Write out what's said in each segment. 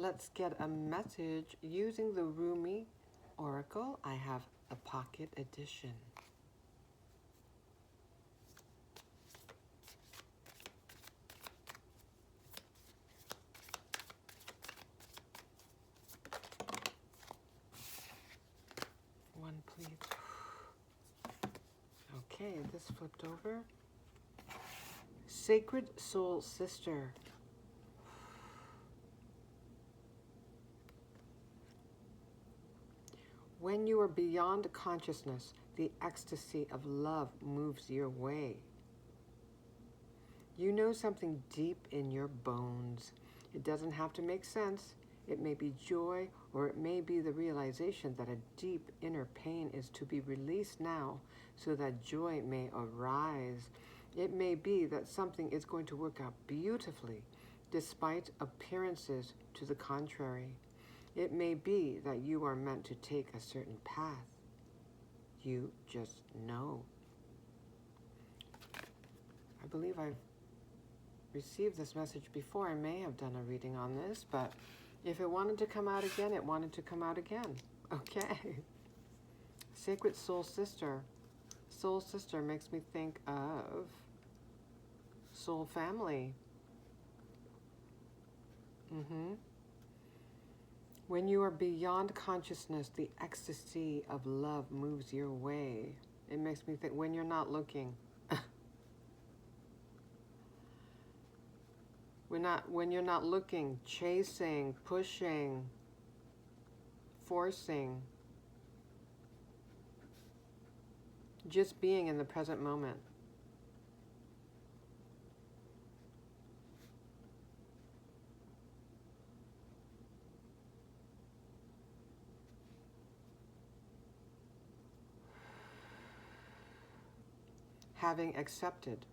Let's get a message using the Rumi Oracle. I have a pocket edition. One, please. Okay, this flipped over. Sacred Soul Sister. When you are beyond consciousness, the ecstasy of love moves your way. You know something deep in your bones. It doesn't have to make sense. It may be joy, or it may be the realization that a deep inner pain is to be released now so that joy may arise. It may be that something is going to work out beautifully, despite appearances to the contrary. It may be that you are meant to take a certain path. You just know. I believe I've received this message before. I may have done a reading on this, but if it wanted to come out again, it wanted to come out again. Okay. Sacred Soul Sister. Soul Sister makes me think of soul family. When you are beyond consciousness, the ecstasy of love moves your way. It makes me think when you're not looking. When you're not looking, chasing, pushing, forcing, just being in the present moment. Having accepted.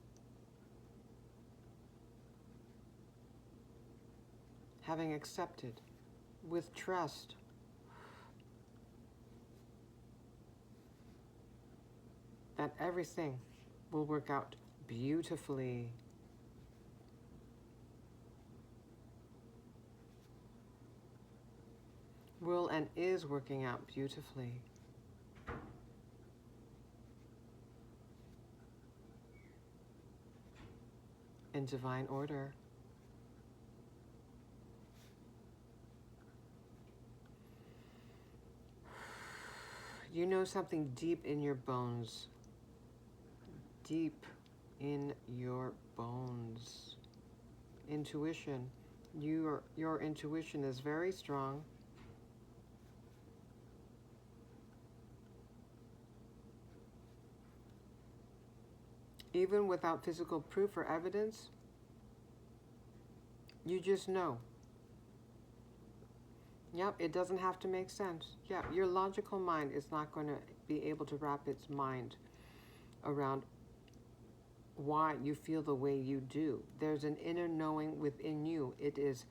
Having accepted with trust. That everything will work out beautifully. Will and is working out beautifully. In divine order. You know something deep in your bones. Deep in your bones. Intuition. Your intuition is very strong. Even without physical proof or evidence, you just know. Yep, it doesn't have to make sense. Yeah, your logical mind is not going to be able to wrap its mind around why you feel the way you do. There's an inner knowing within you. It is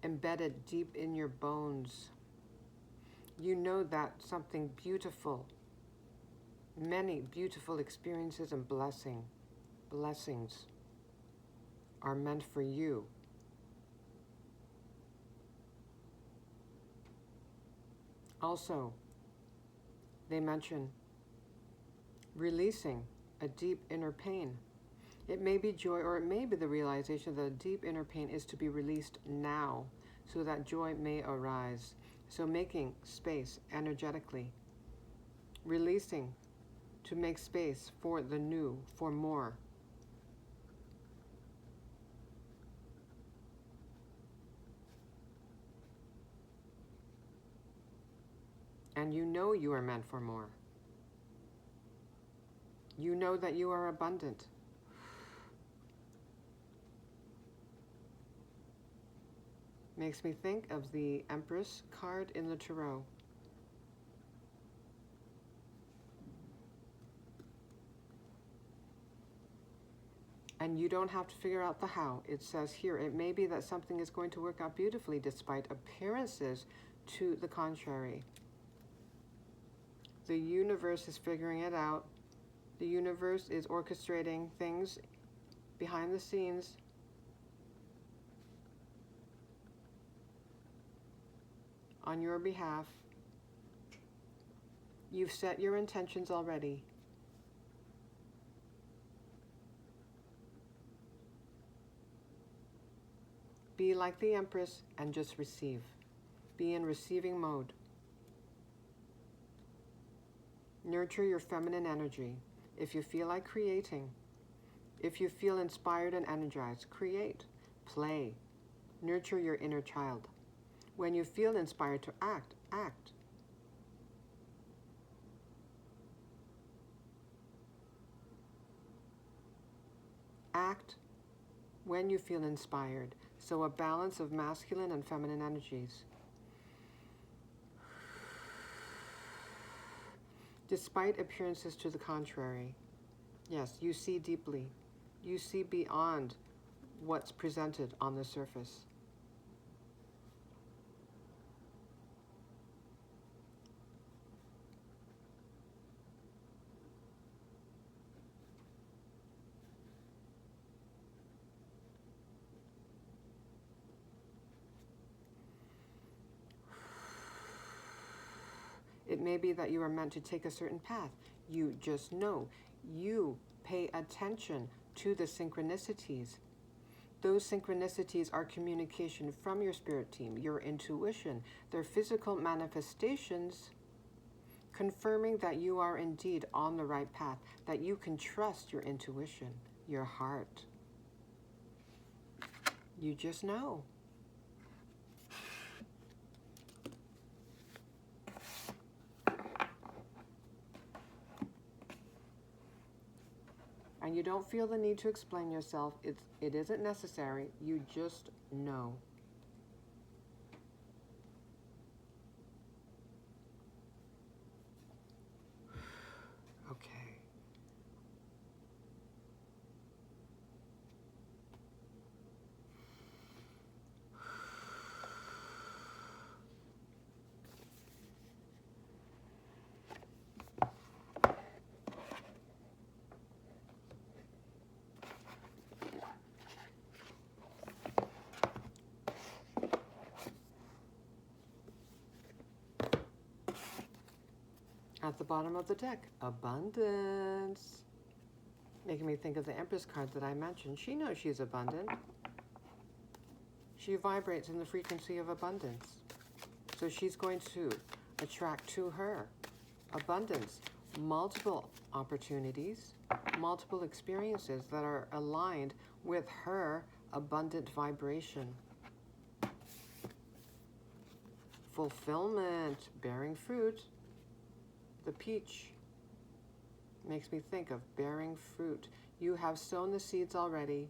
embedded deep in your bones. You know that something beautiful, many beautiful experiences and blessings are meant for you. Also, they mention releasing a deep inner pain. It may be joy, or it may be the realization that a deep inner pain is to be released now so that joy may arise. So making space energetically, releasing to make space for the new, for more. And you know you are meant for more. You know that you are abundant. Makes me think of the Empress card in the Tarot. And you don't have to figure out the how. It says here, it may be that something is going to work out beautifully despite appearances to the contrary. The universe is figuring it out. The universe is orchestrating things behind the scenes. on your behalf. You've set your intentions already. Be like the Empress and just receive. Be in receiving mode. Nurture your feminine energy. If you feel like creating, if you feel inspired and energized, create, play, nurture your inner child. When you feel inspired to act, act. Act when you feel inspired. So a balance of masculine and feminine energies. Despite appearances to the contrary, yes, you see deeply. You see beyond what's presented on the surface. It may be that you are meant to take a certain path. You just know. You pay attention to the synchronicities. Those synchronicities are communication from your spirit team, your intuition. They're physical manifestations confirming that you are indeed on the right path, that you can trust your intuition, your heart. You just know. And you don't feel the need to explain yourself. It isn't necessary. You just know. Okay. At the bottom of the deck, abundance. Making me think of the Empress card that I mentioned. She knows she's abundant. She vibrates in the frequency of abundance. So she's going to attract to her abundance, multiple opportunities, multiple experiences that are aligned with her abundant vibration. Fulfillment, bearing fruit. The peach makes me think of bearing fruit. You have sown the seeds already.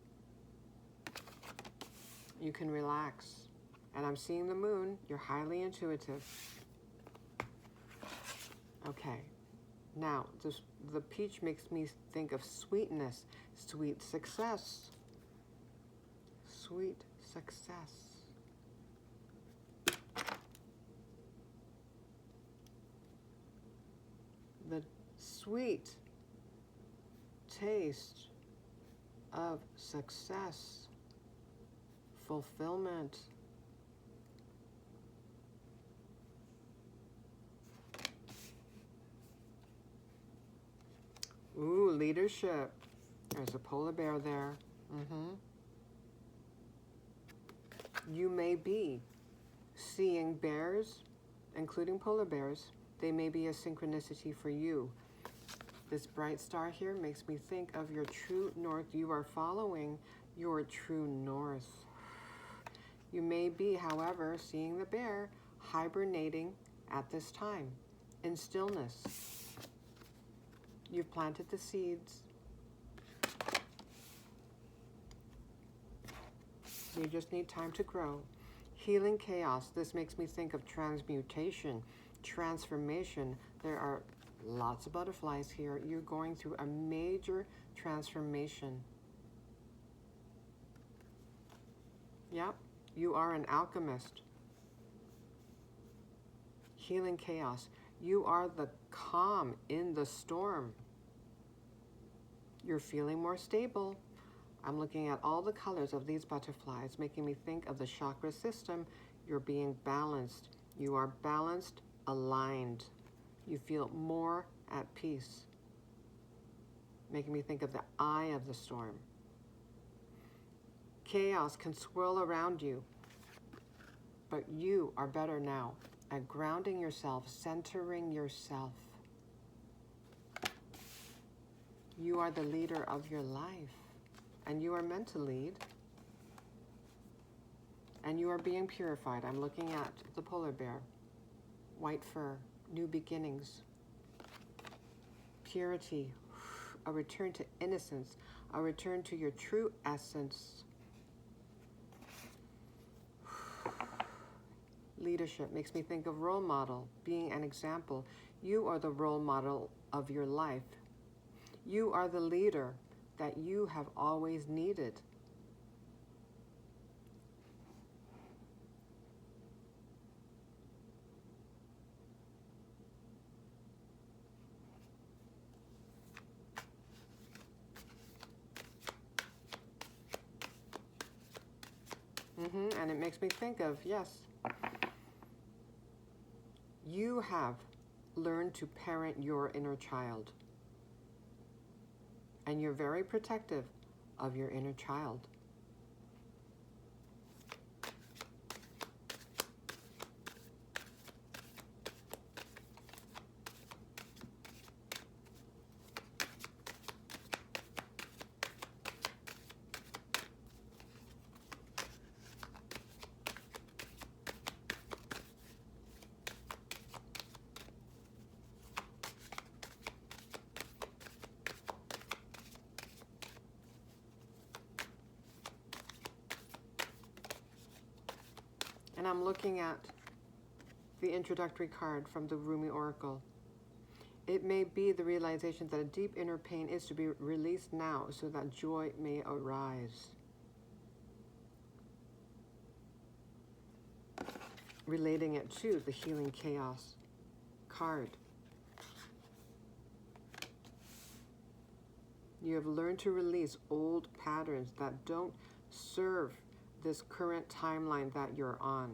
You can relax. And I'm seeing the moon. You're highly intuitive. Okay. Now, the peach makes me think of sweetness, sweet success. Sweet success. The sweet taste of success, fulfillment. Ooh, leadership. There's a polar bear there. You may be seeing bears, including polar bears. They may be a synchronicity for you. This bright star here makes me think of your true north. You are following your true north. You may be, however, seeing the bear hibernating at this time in stillness. You've planted the seeds. You just need time to grow. Healing chaos. This makes me think of transmutation, transformation. There are lots of butterflies here. You're going through a major transformation. Yep, you are an alchemist. Healing chaos. You are the calm in the storm. You're feeling more stable. I'm looking at all the colors of these butterflies, making me think of the chakra system. You're being balanced. You are balanced, aligned. You feel more at peace. Making me think of the eye of the storm. Chaos can swirl around you, but you are better now at grounding yourself, centering yourself. You are the leader of your life, and you are meant to lead. And you are being purified. I'm looking at the polar bear, white fur, new beginnings, purity, a return to innocence, a return to your true essence. Leadership makes me think of role model, being an example. You are the role model of your life. You are the leader that you have always needed. And it makes me think of, yes, you have learned to parent your inner child. And you're very protective of your inner child. And I'm looking at the introductory card from the Rumi Oracle. It may be the realization that a deep inner pain is to be released now so that joy may arise. Relating it to the healing chaos card. You have learned to release old patterns that don't serve this current timeline that you're on.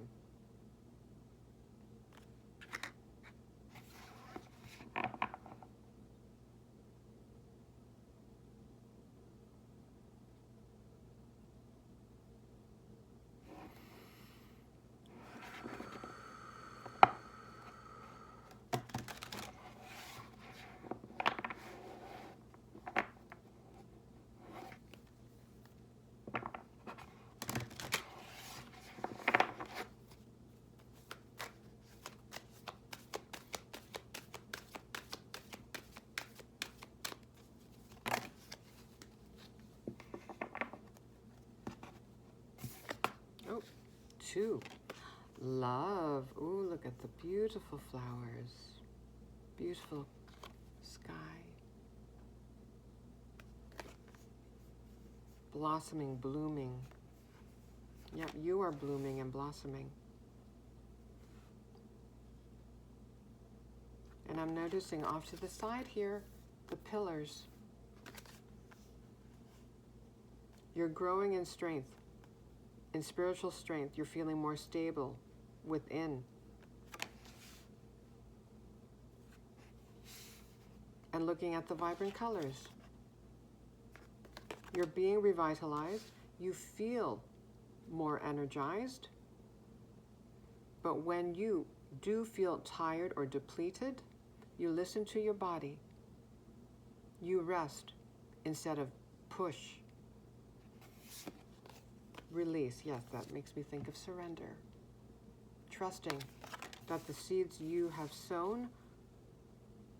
Oh, 2. Love. Ooh, look at the beautiful flowers. Beautiful sky. Blossoming, blooming. Yep, you are blooming and blossoming. And I'm noticing off to the side here, the pillars. You're growing in strength. In spiritual strength, you're feeling more stable within. And looking at the vibrant colors. You're being revitalized. You feel more energized. But when you do feel tired or depleted, you listen to your body. You rest instead of push. Release, yes, that makes me think of surrender. Trusting that the seeds you have sown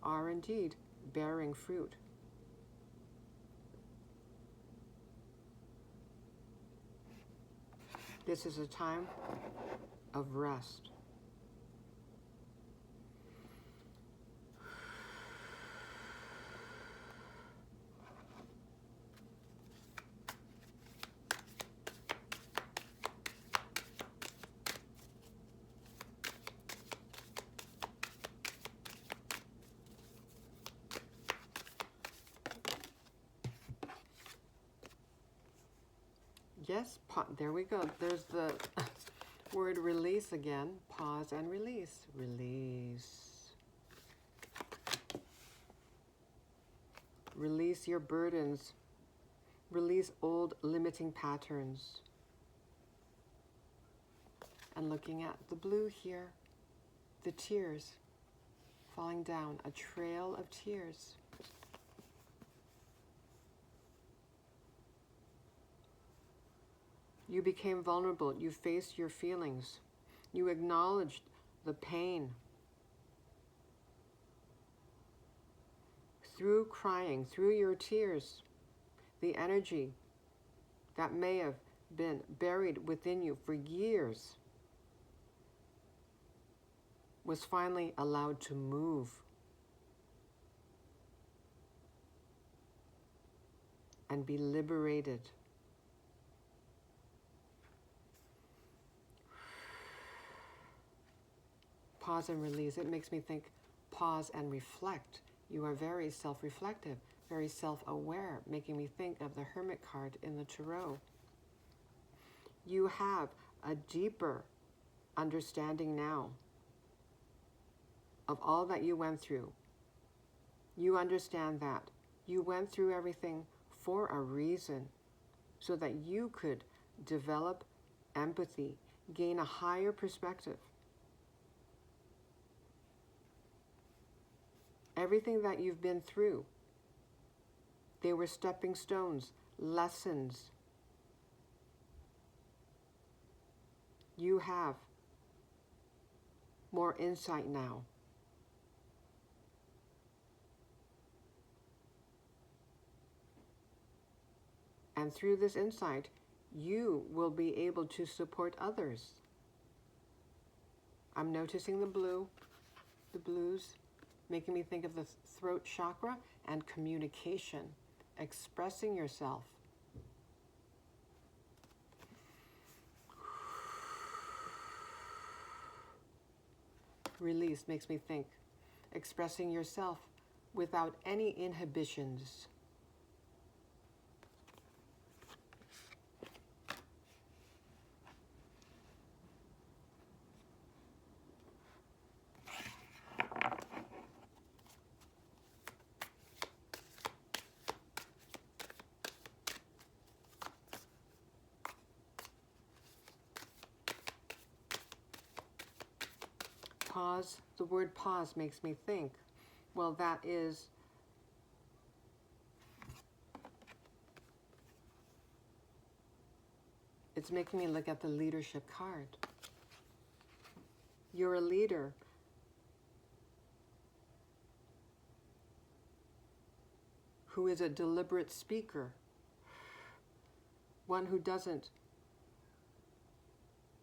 are indeed bearing fruit. This is a time of rest. Yes, there we go. There's the Word release again. Pause and release. Release. Release your burdens. Release old limiting patterns. And looking at the blue here, the tears falling down, a trail of tears. You became vulnerable. You faced your feelings. You acknowledged the pain. Through crying, through your tears, the energy that may have been buried within you for years was finally allowed to move and be liberated. Pause and release. It makes me think, pause and reflect. You are very self-reflective, very self-aware, making me think of the Hermit card in the Tarot. You have a deeper understanding now of all that you went through. You understand that you went through everything for a reason, so that you could develop empathy, gain a higher perspective. Everything that you've been through, they were stepping stones, lessons. You have more insight now. And through this insight, you will be able to support others. I'm noticing the blues, making me think of the throat chakra and communication, expressing yourself. Release makes me think, expressing yourself without any inhibitions. Pause, the word pause makes me think, well, that is it's making me look at the leadership card. You're a leader. Who is a deliberate speaker. One who doesn't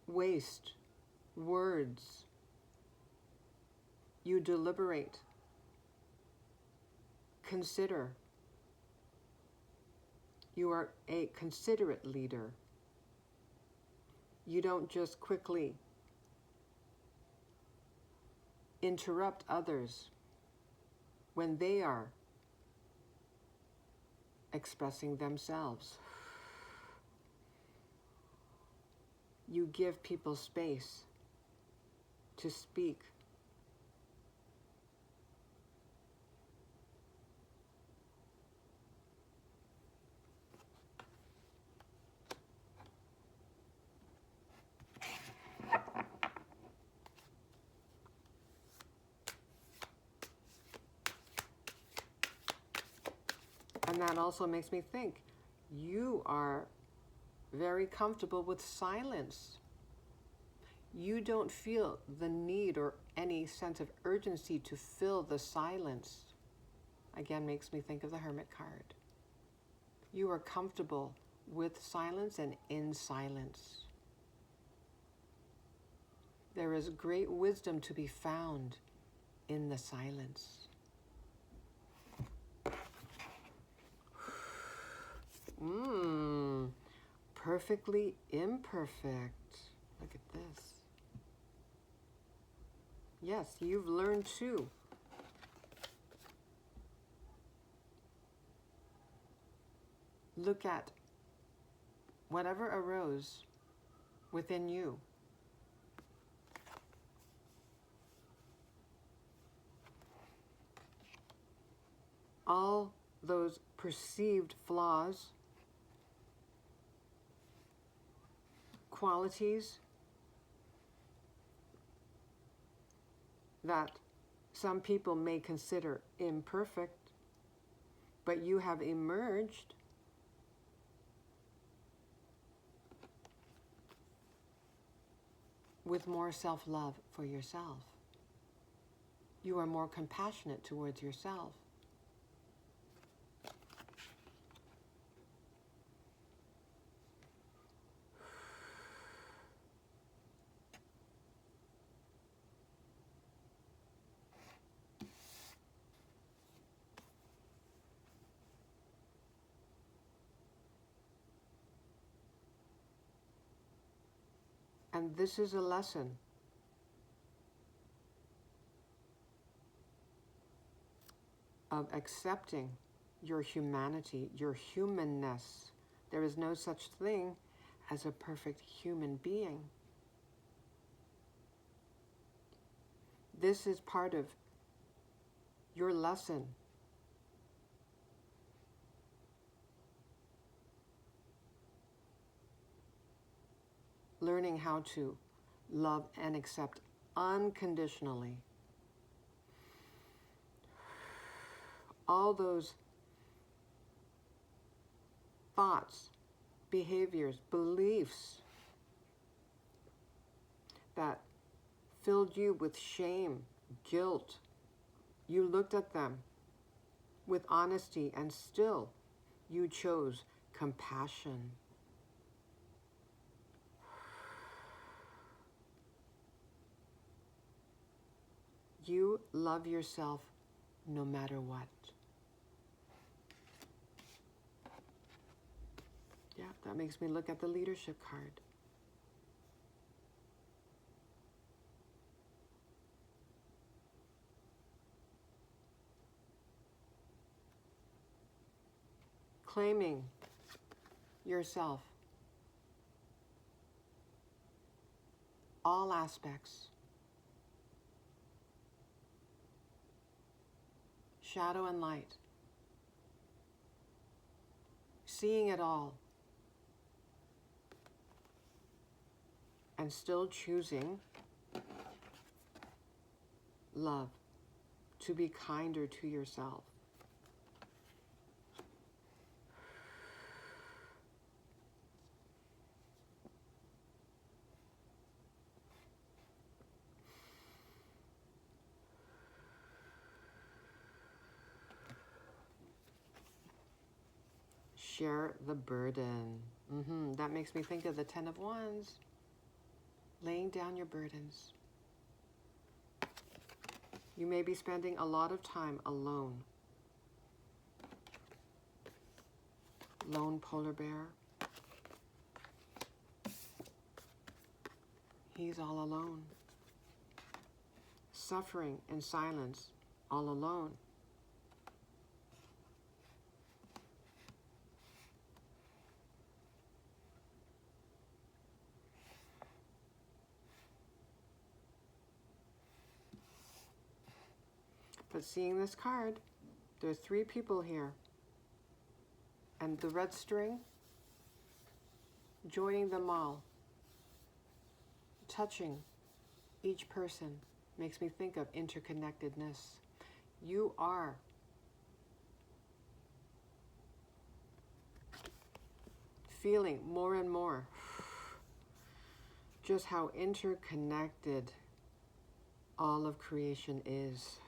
waste words. You deliberate, consider. You are a considerate leader. You don't just quickly interrupt others when they are expressing themselves. You give people space to speak. And that also makes me think, you are very comfortable with silence. You don't feel the need or any sense of urgency to fill the silence. Again, makes me think of the Hermit card. You are comfortable with silence and in silence. There is great wisdom to be found in the silence. Perfectly imperfect. Look at this. Yes, you've learned to look at whatever arose within you all those perceived flaws, qualities that some people may consider imperfect, but you have emerged with more self-love for yourself. You are more compassionate towards yourself. And this is a lesson of accepting your humanity, your humanness. There is no such thing as a perfect human being. This is part of your lesson. Learning how to love and accept unconditionally. All those thoughts, behaviors, beliefs that filled you with shame, guilt, you looked at them with honesty and still you chose compassion. You love yourself no matter what. Yeah, that makes me look at the leadership card. Claiming yourself. All aspects. Shadow and light. Seeing it all. And still choosing love, to be kinder to yourself. Share the burden. That makes me think of the 10 of Wands. Laying down your burdens. You may be spending a lot of time alone. Lone polar bear. He's all alone. Suffering in silence, all alone. But seeing this card, there's 3 people here. And the red string, joining them all, touching each person, makes me think of interconnectedness. You are feeling more and more just how interconnected all of creation is.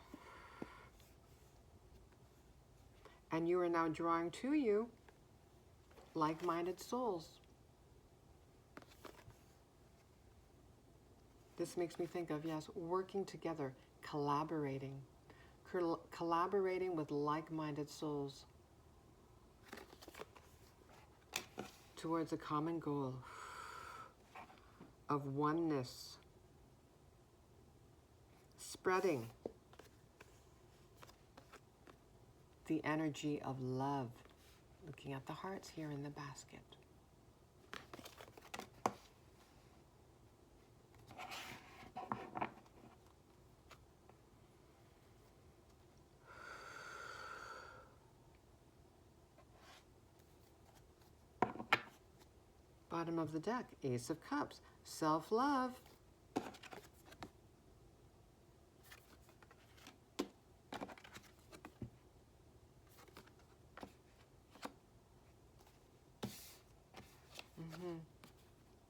And you are now drawing to you like-minded souls. This makes me think of, yes, working together, collaborating. Collaborating with like-minded souls towards a common goal of oneness. Spreading the energy of love. Looking at the hearts here in the basket. Bottom of the deck, Ace of Cups, self-love.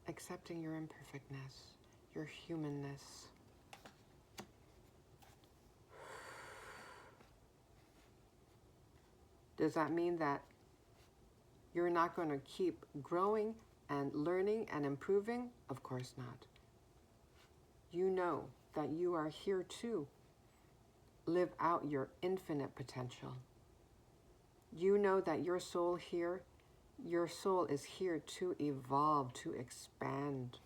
Accepting your imperfectness, your humanness. Does that mean that you're not going to keep growing and learning and improving? Of course not. You know that you are here to live out your infinite potential. You know that your soul is here to evolve, to expand.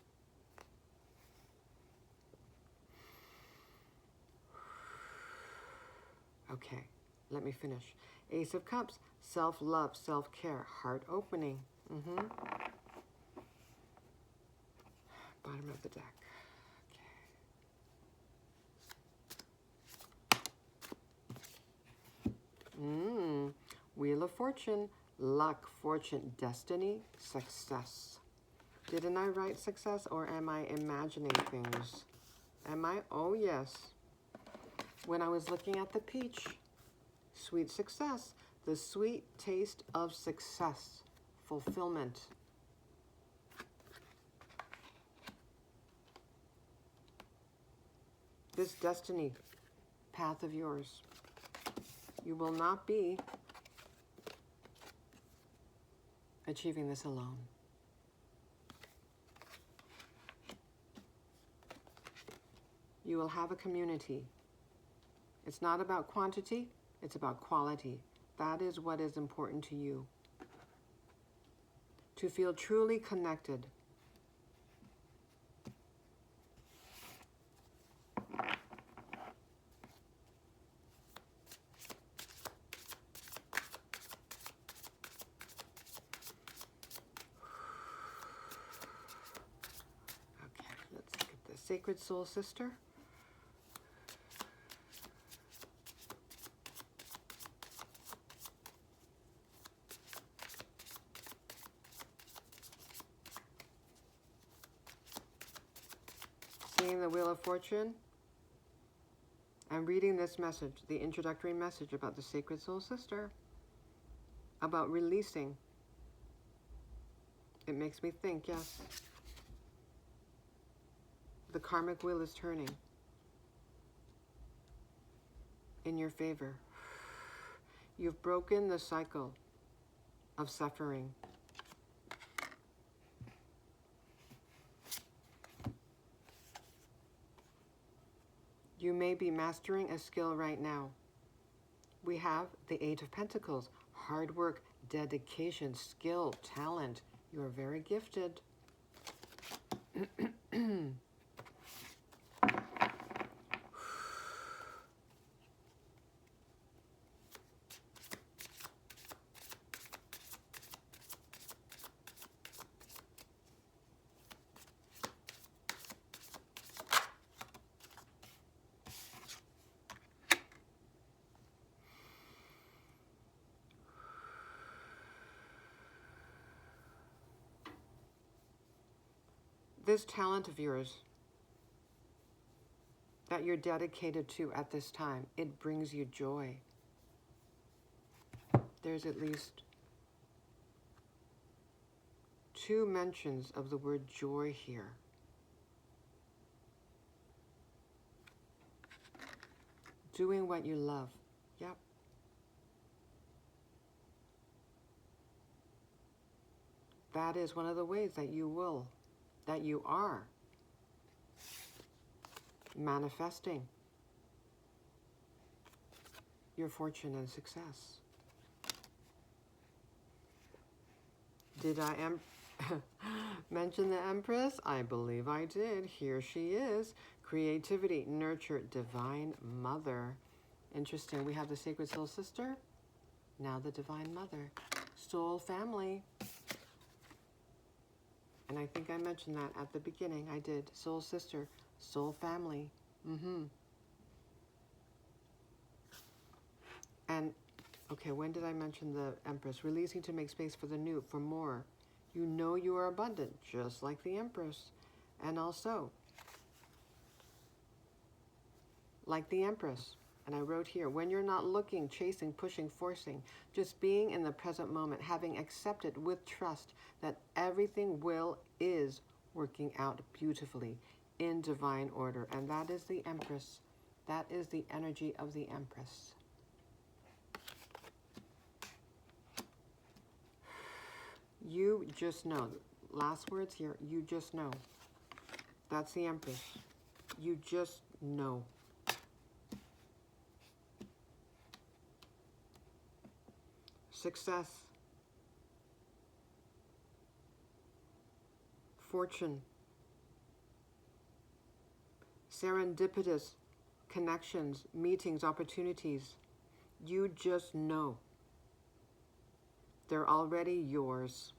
Okay, let me finish. Ace of Cups, self-love, self-care, heart opening. Bottom of the deck. Okay. Wheel of Fortune, luck, fortune, destiny, success. Didn't I write success, or am I imagining things? Am I? Oh, yes. When I was looking at the peach, sweet success, the sweet taste of success, fulfillment. This destiny path of yours, you will not be achieving this alone. You will have a community. It's not about quantity, it's about quality. That is what is important to you. To feel truly connected. Okay, let's look at the Sacred Soul Sister. Seeing the Wheel of Fortune, I'm reading this message, the introductory message about the Sacred Soul Sister, about releasing. It makes me think, yes, the karmic wheel is turning in your favor. You've broken the cycle of suffering. You may be mastering a skill right now. We have the Eight of Pentacles, hard work, dedication, skill, talent. You are very gifted. This talent of yours that you're dedicated to at this time, it brings you joy. There's at least 2 mentions of the word joy here. Doing what you love. Yep. That is one of the ways that you are manifesting your fortune and success. Did I mention the Empress? I believe I did. Here she is. Creativity, nurture, divine mother. Interesting. We have the Sacred Soul Sister. Now the Divine Mother. Soul family. And I think I mentioned that at the beginning. I did. Soul sister, soul family. And, okay, when did I mention the Empress? Releasing to make space for the new, for more. You know you are abundant, just like the Empress. And also, like the Empress. And I wrote here, when you're not looking, chasing, pushing, forcing, just being in the present moment, having accepted with trust that everything is working out beautifully in divine order. And that is the Empress. That is the energy of the Empress. You just know. Last words here, you just know. That's the Empress. You just know. Success, fortune, serendipitous connections, meetings, opportunities. You just know. They're already yours.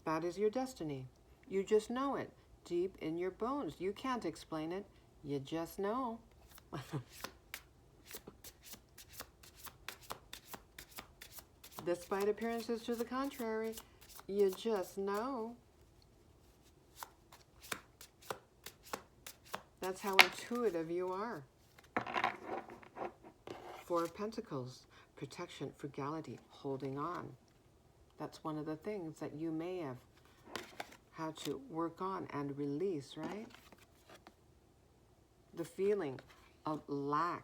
That is your destiny. You just know it deep in your bones. You can't explain it. You just know. Despite appearances to the contrary, you just know. That's how intuitive you are. Four of Pentacles, protection, frugality, holding on. That's one of the things that you may have had to work on and release, right? The feeling of lack.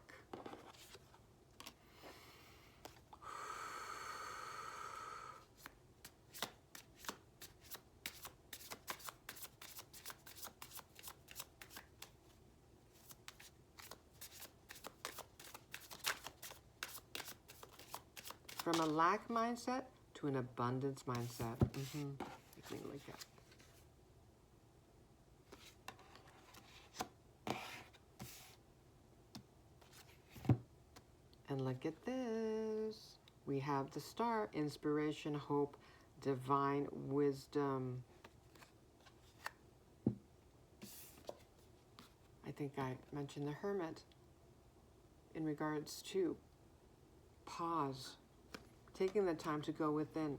From a lack mindset to an abundance mindset. Let me look at. And look at this. We have the star, inspiration, hope, divine wisdom. I think I mentioned the Hermit in regards to pause, taking the time to go within.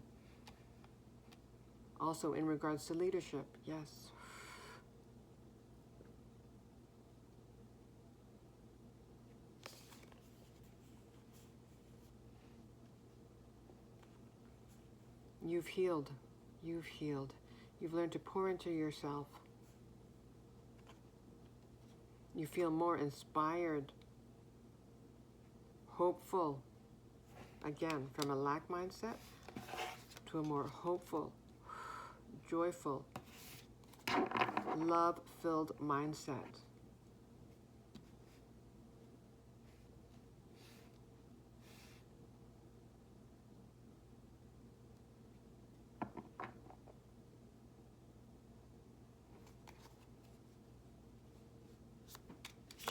Also in regards to leadership, yes. You've healed. You've healed. You've learned to pour into yourself. You feel more inspired, hopeful. Again, from a lack mindset to a more hopeful, joyful, love-filled mindset.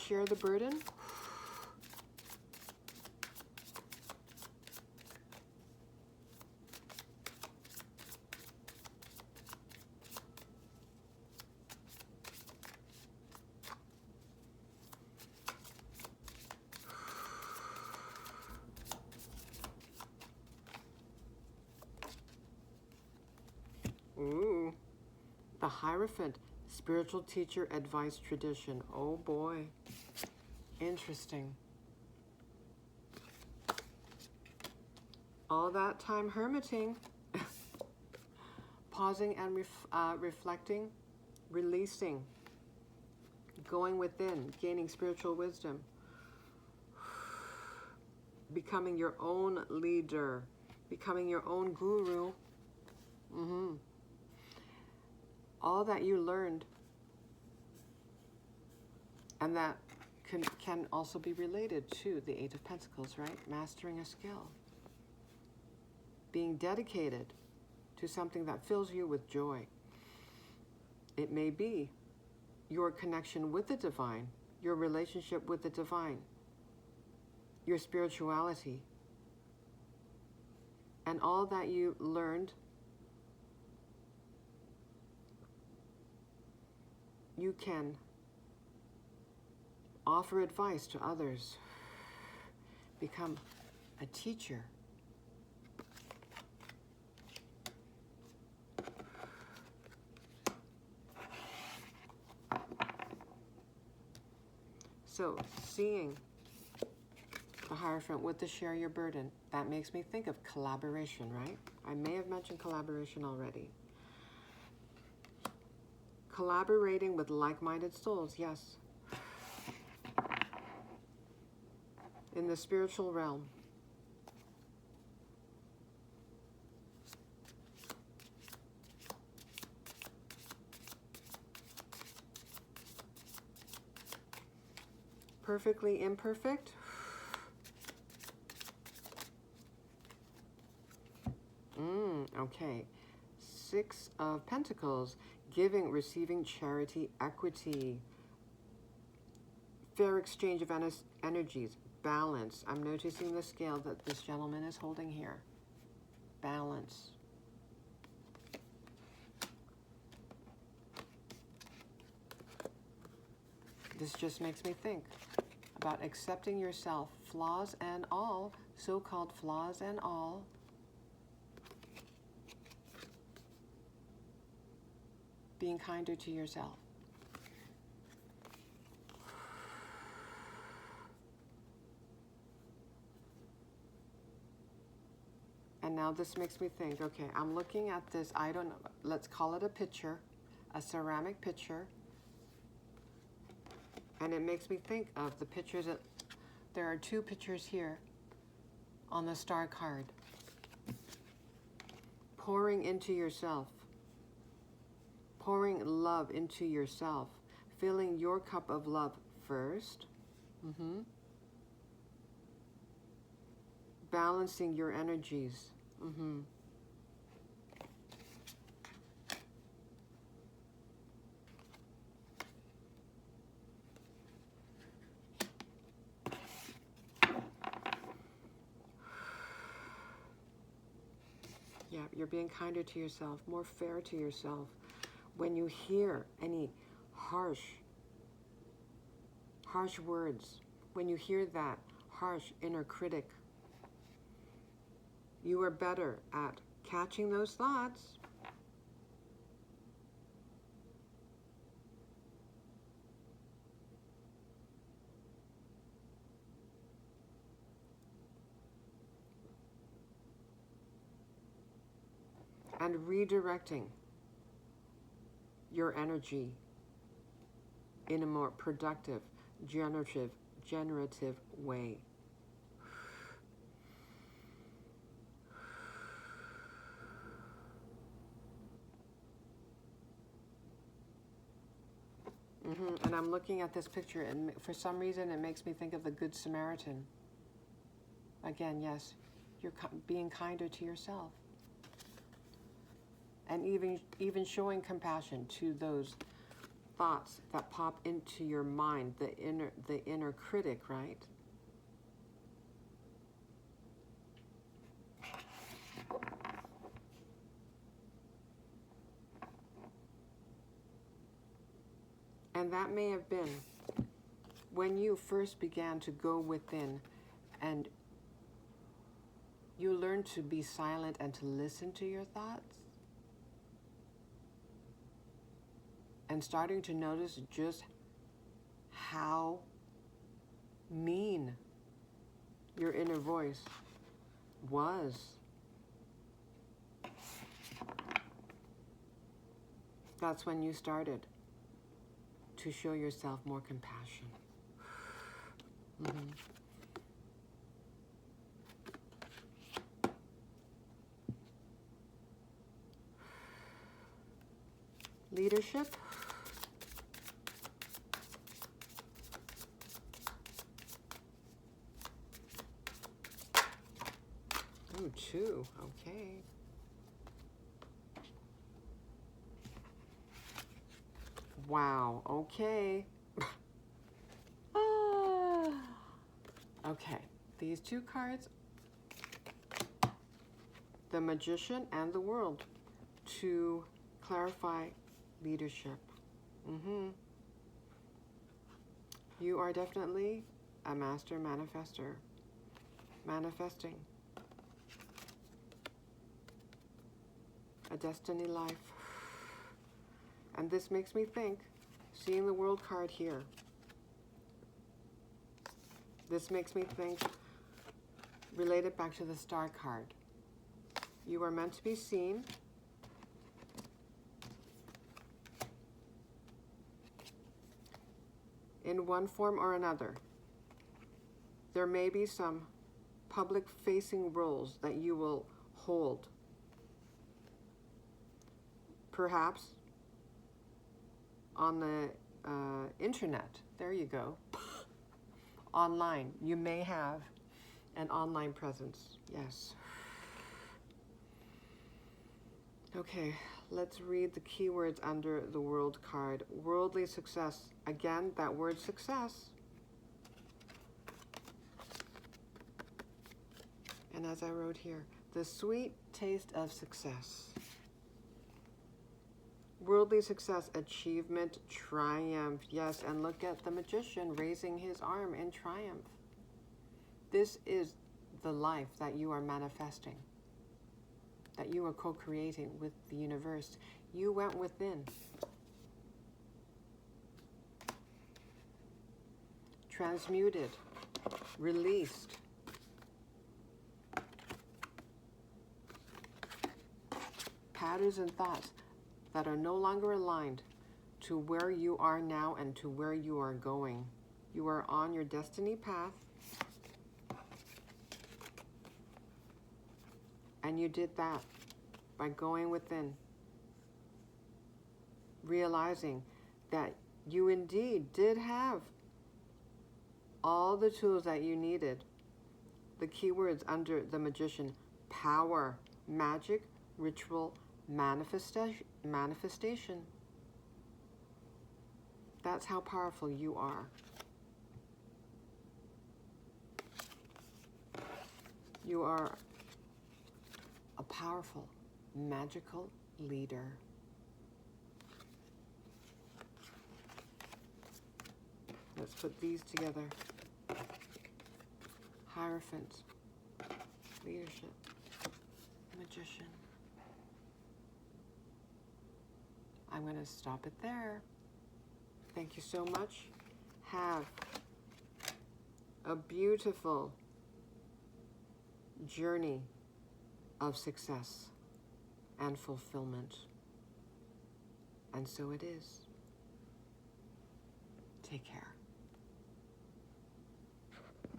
Share the burden. Ooh, the Hierophant, spiritual teacher advice tradition. Oh boy, interesting. All that time hermiting, pausing and reflecting, releasing, going within, gaining spiritual wisdom, becoming your own leader, becoming your own guru. All that you learned, and that can also be related to the Eight of Pentacles, right? Mastering a skill. Being dedicated to something that fills you with joy. It may be your connection with the divine, your relationship with the divine, your spirituality, and all that you learned. You can offer advice to others, become a teacher. So seeing the Hierophant with the share your burden, that makes me think of collaboration, right? I may have mentioned collaboration already. Collaborating with like-minded souls, yes. In the spiritual realm. Perfectly imperfect. Okay. 6 of Pentacles. Giving, receiving, charity, equity. Fair exchange of energies. Balance. I'm noticing the scale that this gentleman is holding here. Balance. This just makes me think about accepting yourself, flaws and all, so-called flaws and all. Being kinder to yourself. And now this makes me think, okay, I'm looking at this, I don't know, let's call it a pitcher, a ceramic pitcher. And it makes me think of the pictures that, there are 2 pictures here on the star card. Pouring into yourself. Pouring love into yourself. Filling your cup of love first. Balancing your energies. Yeah, you're being kinder to yourself, more fair to yourself. When you hear any harsh words, when you hear that harsh inner critic, you are better at catching those thoughts and redirecting your energy in a more productive, generative way. And I'm looking at this picture, and for some reason it makes me think of the Good Samaritan. Again, yes, you're being kinder to yourself. And even showing compassion to those thoughts that pop into your mind, the inner critic, right? And that may have been when you first began to go within and you learned to be silent and to listen to your thoughts. And starting to notice just how mean your inner voice was. That's when you started to show yourself more compassion. Leadership. Oh, 2, okay. Wow, okay. Okay, these 2 cards, the Magician and the World, to clarify leadership. You are definitely a master manifester. manifesting a destiny life. And this makes me think, seeing the World card here, this makes me think, relate it back to the Star card. You are meant to be seen. In one form or another. There may be some public-facing roles that you will hold. Perhaps on the internet. There you go. Online. You may have an online presence. Yes. Okay, let's read the keywords under the World card. Worldly success. Again, that word success. And as I wrote here, the sweet taste of success. Worldly success, achievement, triumph. Yes, and look at the magician raising his arm in triumph. This is the life that you are manifesting, that you are co-creating with the universe. You went within. Transmuted, released. Patterns and thoughts that are no longer aligned to where you are now and to where you are going. You are on your destiny path, and you did that by going within, realizing that you indeed did have all the tools that you needed. The keywords under the magician: power, magic, ritual, manifestation. That's how powerful you are. You are a powerful, magical leader. Let's put these together. Hierophant, leadership, magician. I'm going to stop it there. Thank you so much. Have a beautiful journey of success and fulfillment. And so it is. Take care.